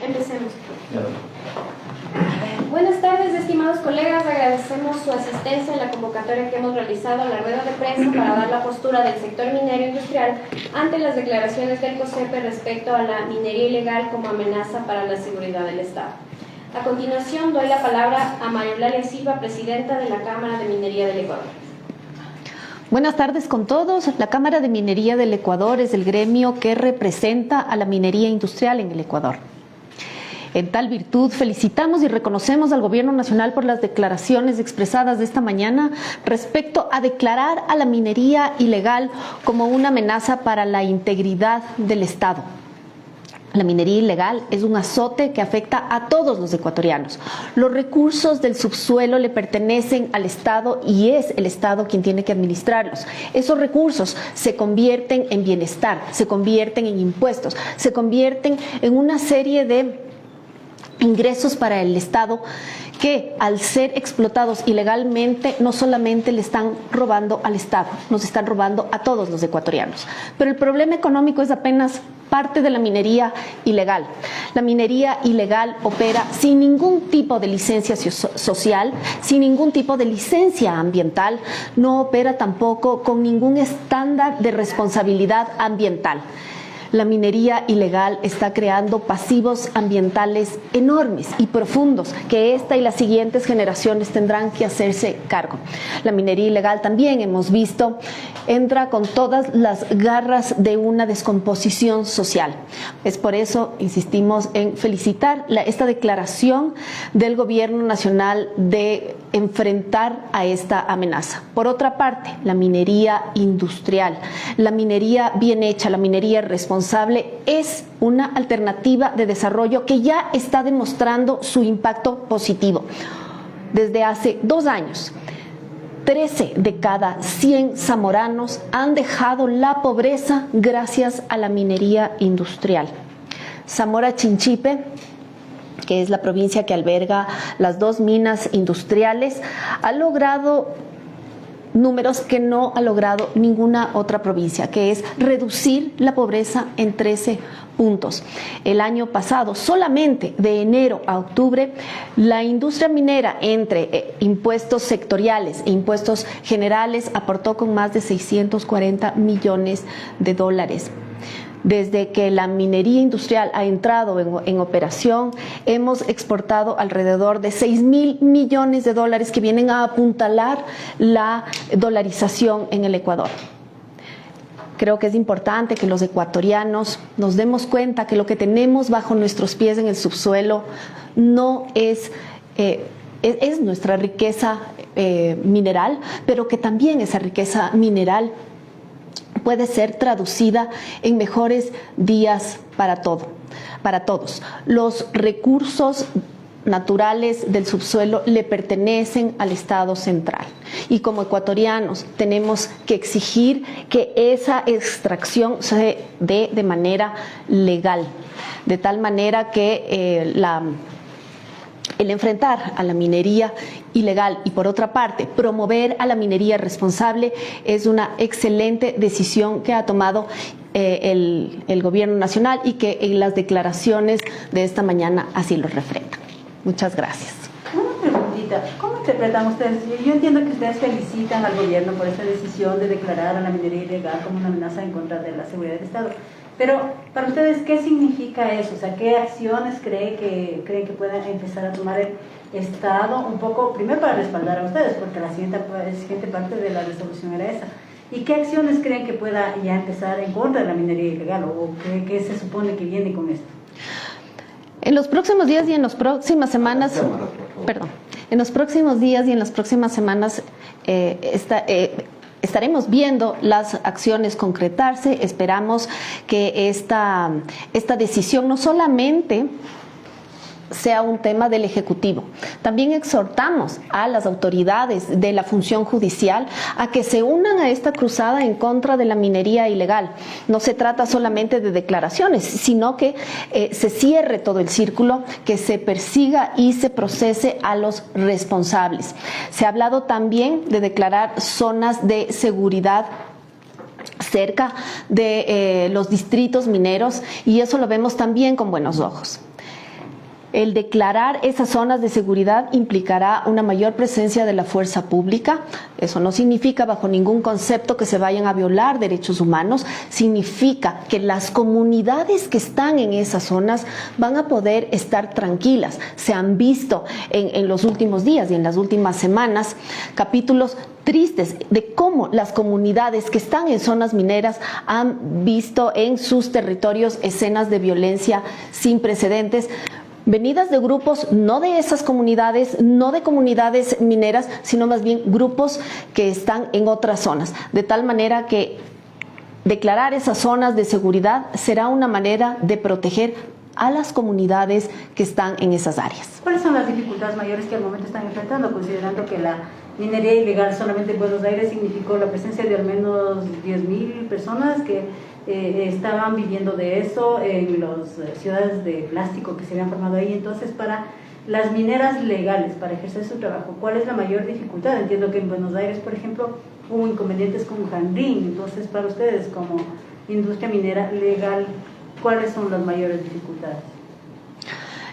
Empecemos. Buenas tardes, estimados colegas. Agradecemos su asistencia en la convocatoria que hemos realizado a la rueda de prensa para dar la postura del sector minero industrial ante las declaraciones del COSEPE respecto a la minería ilegal como amenaza para la seguridad del Estado. A continuación, doy la palabra a María Eulalia Silva, presidenta de la Cámara de Minería del Ecuador. Buenas tardes con todos. La Cámara de Minería del Ecuador es el gremio que representa a la minería industrial en el Ecuador. En tal virtud, felicitamos y reconocemos al Gobierno Nacional por las declaraciones expresadas de esta mañana respecto a declarar a la minería ilegal como una amenaza para la integridad del Estado. La minería ilegal es un azote que afecta a todos los ecuatorianos. Los recursos del subsuelo le pertenecen al Estado y es el Estado quien tiene que administrarlos. Esos recursos se convierten en bienestar, se convierten en impuestos, se convierten en una serie de ingresos para el Estado que, al ser explotados ilegalmente, no solamente le están robando al Estado, nos están robando a todos los ecuatorianos. Pero el problema económico es apenas parte de la minería ilegal. La minería ilegal opera sin ningún tipo de licencia social, sin ningún tipo de licencia ambiental, no opera tampoco con ningún estándar de responsabilidad ambiental. La minería ilegal está creando pasivos ambientales enormes y profundos que esta y las siguientes generaciones tendrán que hacerse cargo. La minería ilegal también, hemos visto, entra con todas las garras de una descomposición social. Es por eso, insistimos en felicitar esta declaración del Gobierno Nacional de enfrentar a esta amenaza. Por otra parte, la minería industrial, la minería bien hecha, la minería responsable, es una alternativa de desarrollo que ya está demostrando su impacto positivo. Desde hace 2 años, 13 de cada 100 zamoranos han dejado la pobreza gracias a la minería industrial. Zamora Chinchipe, que es la provincia que alberga las 2 minas industriales, ha logrado números que no ha logrado ninguna otra provincia, que es reducir la pobreza en 13 puntos. El año pasado, solamente de enero a octubre, la industria minera, entre impuestos sectoriales e impuestos generales, aportó con más de 640 millones de dólares. Desde que la minería industrial ha entrado en operación, hemos exportado alrededor de 6.000 millones de dólares que vienen a apuntalar la dolarización en el Ecuador. Creo que es importante que los ecuatorianos nos demos cuenta que lo que tenemos bajo nuestros pies en el subsuelo no es nuestra riqueza mineral, pero que también esa riqueza mineral puede ser traducida en mejores días para todos. Los recursos naturales del subsuelo le pertenecen al Estado central y como ecuatorianos tenemos que exigir que esa extracción se dé de manera legal, de tal manera que el enfrentar a la minería ilegal y, por otra parte, promover a la minería responsable es una excelente decisión que ha tomado el Gobierno Nacional y que en las declaraciones de esta mañana así lo reflejan. Muchas gracias. Una preguntita, ¿cómo interpretan ustedes? Yo entiendo que ustedes felicitan al Gobierno por esta decisión de declarar a la minería ilegal como una amenaza en contra de la seguridad del Estado. Pero para ustedes, ¿qué significa eso? O sea, ¿qué acciones creen que pueda empezar a tomar el Estado? Un poco, primero para respaldar a ustedes, porque la siguiente parte de la resolución era esa. ¿Y qué acciones creen que pueda ya empezar en contra de la minería ilegal? ¿O qué se supone que viene con esto? En los próximos días y en las próximas semanas, estaremos viendo las acciones concretarse. Esperamos que esta decisión no solamente sea un tema del Ejecutivo. También exhortamos a las autoridades de la función judicial a que se unan a esta cruzada en contra de la minería ilegal. No se trata solamente de declaraciones, sino que se cierre todo el círculo, que se persiga y se procese a los responsables. Se ha hablado también de declarar zonas de seguridad cerca de los distritos mineros y eso lo vemos también con buenos ojos. El declarar esas zonas de seguridad implicará una mayor presencia de la fuerza pública. Eso no significa bajo ningún concepto que se vayan a violar derechos humanos. Significa que las comunidades que están en esas zonas van a poder estar tranquilas. Se han visto en los últimos días y en las últimas semanas capítulos tristes de cómo las comunidades que están en zonas mineras han visto en sus territorios escenas de violencia sin precedentes, venidas de grupos no de esas comunidades, no de comunidades mineras, sino más bien grupos que están en otras zonas. De tal manera que declarar esas zonas de seguridad será una manera de proteger a las comunidades que están en esas áreas. ¿Cuáles son las dificultades mayores que al momento están enfrentando, considerando que la minería ilegal solamente en Buenos Aires significó la presencia de al menos 10.000 personas que estaban viviendo de eso en las ciudades de plástico que se habían formado ahí? Entonces, para las mineras legales, para ejercer su trabajo, ¿cuál es la mayor dificultad? Entiendo que en Buenos Aires, por ejemplo, hubo inconvenientes con Jandrín. Entonces, para ustedes, como industria minera legal, ¿cuáles son las mayores dificultades?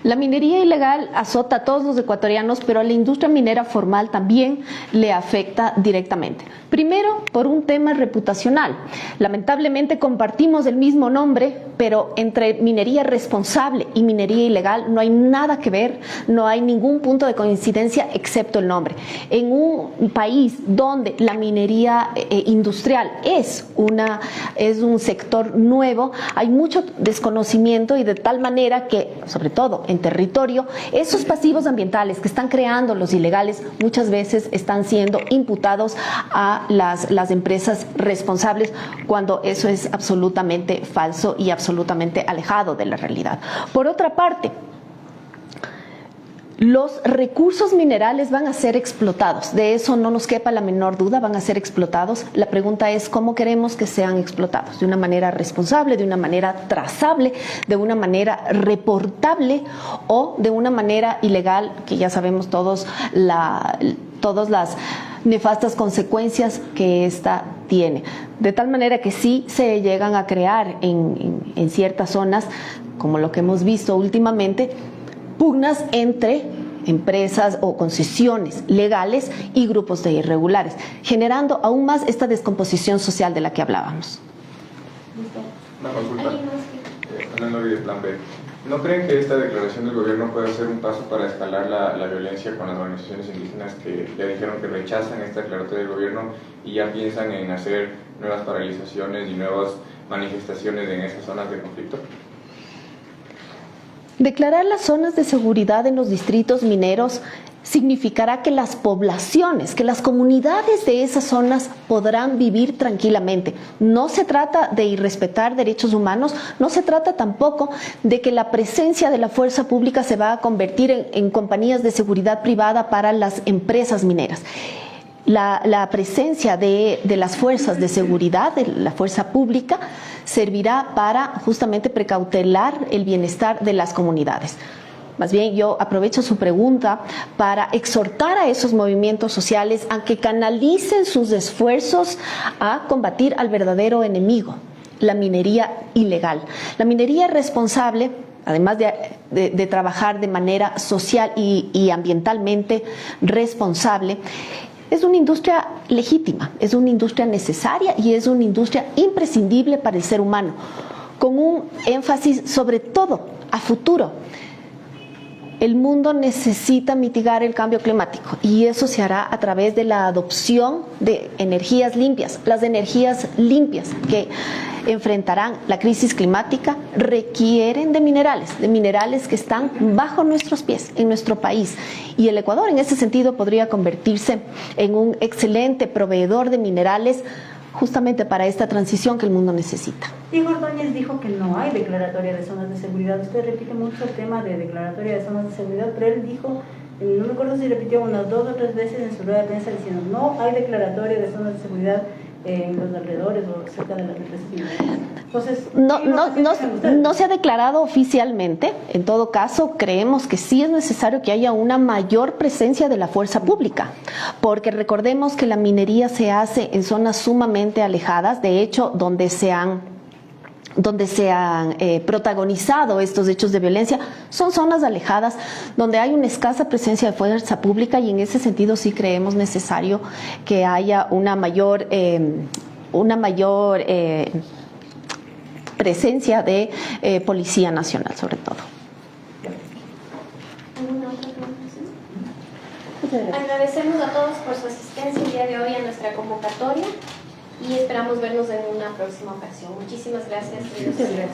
La minería ilegal azota a todos los ecuatorianos, pero a la industria minera formal también le afecta directamente. Primero, por un tema reputacional. Lamentablemente compartimos el mismo nombre, pero entre minería responsable y minería ilegal no hay nada que ver, no hay ningún punto de coincidencia excepto el nombre. En un país donde la minería industrial es un sector nuevo, hay mucho desconocimiento y de tal manera que, sobre todo en territorio, esos pasivos ambientales que están creando los ilegales muchas veces están siendo imputados a las empresas responsables, cuando eso es absolutamente falso y absolutamente alejado de la realidad. Por otra parte, los recursos minerales van a ser explotados, de eso no nos quepa la menor duda, van a ser explotados. La pregunta es cómo queremos que sean explotados, de una manera responsable, de una manera trazable, de una manera reportable o de una manera ilegal, que ya sabemos todas las nefastas consecuencias que esta tiene. De tal manera que sí se llegan a crear en ciertas zonas, como lo que hemos visto últimamente, pugnas entre empresas o concesiones legales y grupos de irregulares, generando aún más esta descomposición social de la que hablábamos. Una consulta. Ana Nori de Plan B. ¿No creen que esta declaración del gobierno puede ser un paso para escalar la violencia con las organizaciones indígenas que ya dijeron que rechazan esta declaratoria del gobierno y ya piensan en hacer nuevas paralizaciones y nuevas manifestaciones en esas zonas de conflicto? Declarar las zonas de seguridad en los distritos mineros significará que las poblaciones, que las comunidades de esas zonas podrán vivir tranquilamente. No se trata de irrespetar derechos humanos, no se trata tampoco de que la presencia de la fuerza pública se va a convertir en compañías de seguridad privada para las empresas mineras. La presencia de las fuerzas de seguridad, de la fuerza pública, servirá para justamente precautelar el bienestar de las comunidades. Más bien, yo aprovecho su pregunta para exhortar a esos movimientos sociales a que canalicen sus esfuerzos a combatir al verdadero enemigo, la minería ilegal. La minería responsable, además de trabajar de manera social y ambientalmente responsable, es una industria legítima, es una industria necesaria y es una industria imprescindible para el ser humano, con un énfasis sobre todo a futuro. El mundo necesita mitigar el cambio climático y eso se hará a través de la adopción de energías limpias. Las energías limpias que enfrentarán la crisis climática requieren de minerales que están bajo nuestros pies, en nuestro país. Y el Ecuador en ese sentido podría convertirse en un excelente proveedor de minerales justamente para esta transición que el mundo necesita. Diego Ordóñez dijo que no hay declaratoria de zonas de seguridad. Usted repite mucho el tema de declaratoria de zonas de seguridad, pero él dijo, no me acuerdo si repitió unas 2 o 3 veces en su rueda de prensa diciendo no hay declaratoria de zonas de seguridad en los alrededores o cerca de las empresas mineras. Entonces, no se ha declarado oficialmente. En todo caso, creemos que sí es necesario que haya una mayor presencia de la fuerza pública, porque recordemos que la minería se hace en zonas sumamente alejadas, de hecho, donde se han donde se han protagonizado estos hechos de violencia son zonas alejadas donde hay una escasa presencia de fuerza pública, y en ese sentido sí creemos necesario que haya una mayor presencia de Policía Nacional, sobre todo. ¿Alguna otra pregunta? Agradecemos a todos por su asistencia el día de hoy a nuestra convocatoria y esperamos vernos en una próxima ocasión. Muchísimas gracias. Muchas gracias.